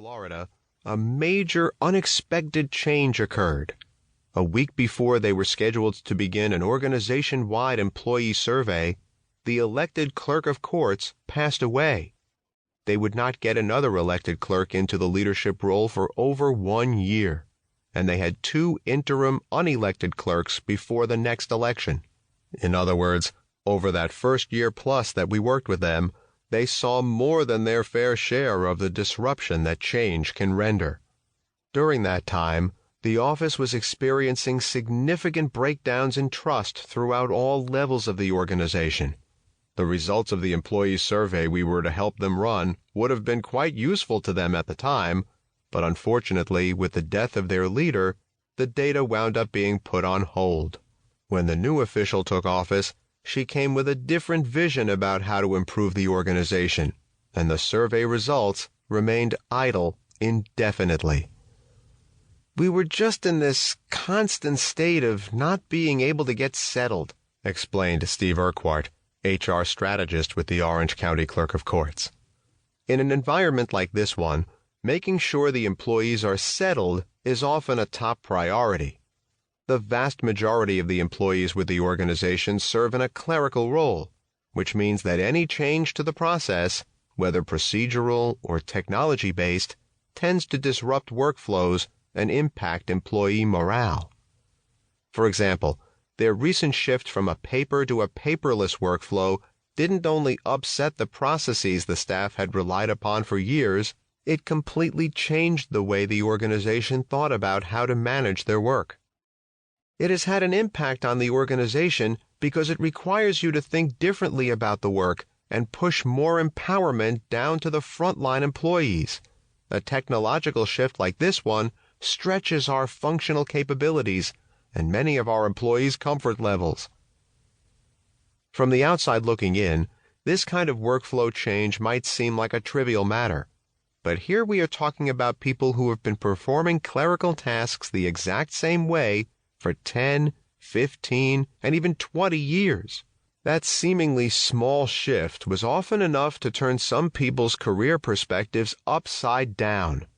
Florida, a major unexpected change occurred. A week before they were scheduled to begin an organization-wide employee survey, the elected clerk of courts passed away. They would not get another elected clerk into the leadership role for over 1 year, and they had 2 interim unelected clerks before the next election. In other words, over that first year plus that we worked with them, they saw more than their fair share of the disruption that change can render. During that time, the office was experiencing significant breakdowns in trust throughout all levels of the organization. The results of the employee survey we were to help them run would have been quite useful to them at the time, but unfortunately, with the death of their leader, the data wound up being put on hold. When the new official took office, she came with a different vision about how to improve the organization, and the survey results remained idle indefinitely. "We were just in this constant state of not being able to get settled," explained Steve Urquhart, HR strategist with the Orange County Clerk of Courts. In an environment like this one, making sure the employees are settled is often a top priority. The vast majority of the employees with the organization serve in a clerical role, which means that any change to the process, whether procedural or technology-based, tends to disrupt workflows and impact employee morale. For example, their recent shift from a paper to a paperless workflow didn't only upset the processes the staff had relied upon for years, it completely changed the way the organization thought about how to manage their work. It has had an impact on the organization because it requires you to think differently about the work and push more empowerment down to the frontline employees. A technological shift like this one stretches our functional capabilities and many of our employees' comfort levels. From the outside looking in, this kind of workflow change might seem like a trivial matter. But here we are talking about people who have been performing clerical tasks the exact same way for 10, 15, and even 20 years. That seemingly small shift was often enough to turn some people's career perspectives upside down.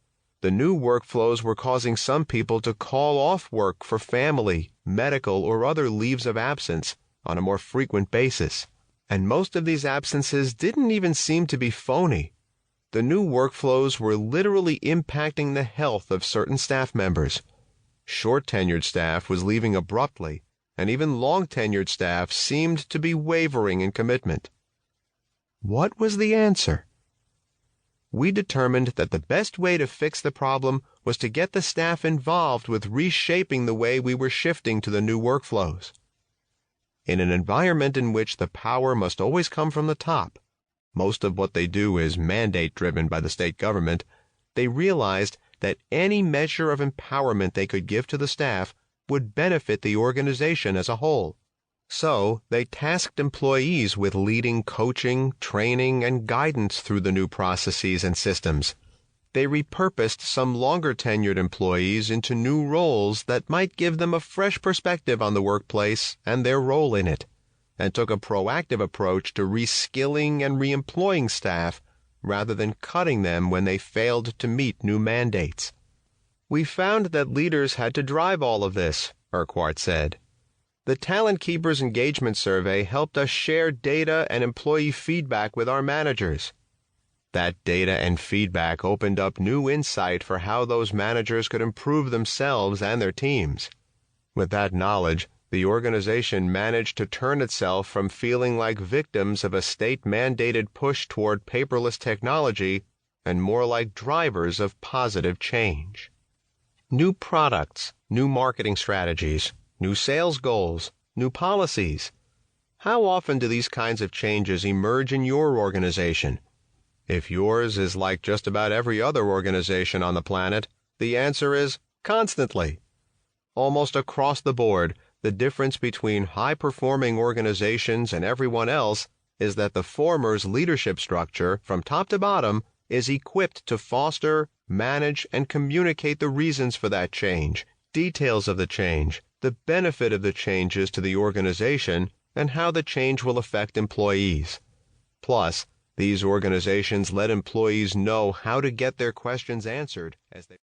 The new workflows were causing some people to call off work for family, medical, or other leaves of absence on a more frequent basis. And most of these absences didn't even seem to be phony. The new workflows were literally impacting the health of certain staff members. Short-tenured staff was leaving abruptly, and even long-tenured staff seemed to be wavering in commitment. What was the answer? We determined that the best way to fix the problem was to get the staff involved with reshaping the way we were shifting to the new workflows. In an environment in which the power must always come from the top, most of what they do is mandate-driven by the state government, they realized that any measure of empowerment they could give to the staff would benefit the organization as a whole. So they tasked employees with leading coaching, training, and guidance through the new processes and systems. They repurposed some longer-tenured employees into new roles that might give them a fresh perspective on the workplace and their role in it, and took a proactive approach to reskilling and reemploying staff rather than cutting them when they failed to meet new mandates. "We found that leaders had to drive all of this," Urquhart said. "The Talent Keepers Engagement Survey helped us share data and employee feedback with our managers. That data and feedback opened up new insight for how those managers could improve themselves and their teams. With that knowledge, the organization managed to turn itself from feeling like victims of a state-mandated push toward paperless technology and more like drivers of positive change. New products, new marketing strategies, new sales goals, new policies. How often do these kinds of changes emerge in your organization? If yours is like just about every other organization on the planet, the answer is constantly. Almost across the board, the difference between high-performing organizations and everyone else is that the former's leadership structure, from top to bottom, is equipped to foster, manage, and communicate the reasons for that change, details of the change, the benefit of the changes to the organization, and how the change will affect employees. Plus, These organizations let employees know how to get their questions answered as they